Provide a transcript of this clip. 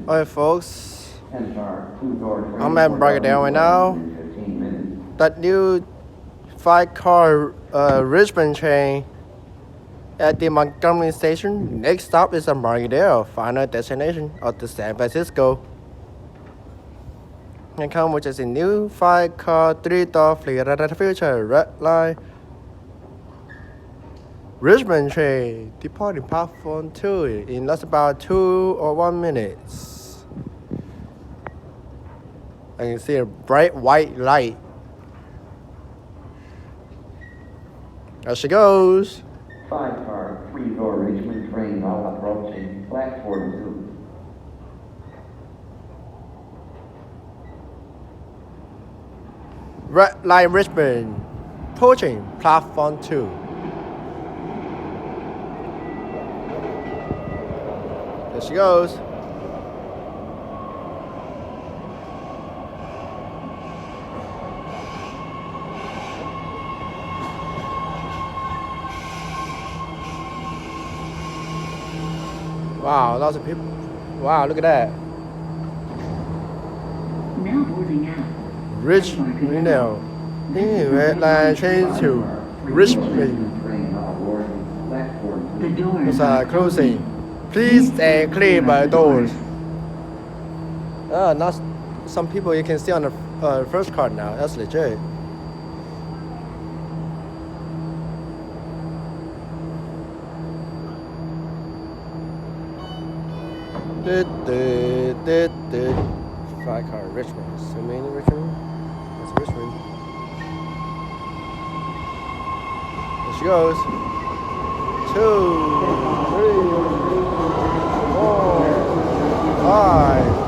Alright, folks, I'm at Brigadale right now. That new 5-car Richmond train at the Montgomery station. Next stop is Brigadale, final destination of the San Francisco. And come which is a new 5-car 3-door fleet of the future Red Line Richmond Train departing platform 2 in just about 2 or 1 minutes. I can see a bright white light. There she goes. 5-car 3-door Richmond train now approaching platform 2. Red Line Richmond approaching platform 2. There she goes. Wow, lots of people. Wow, look at that. Now boarding out. Richmond now. Red Line train to Richmond. The doors are closing. Please stay clear by doors. Not some people you can see on the first card now. That's legit. Five-car Richmond. So many Richmond. That's Richmond. There she goes. 2, 3, 4, 5.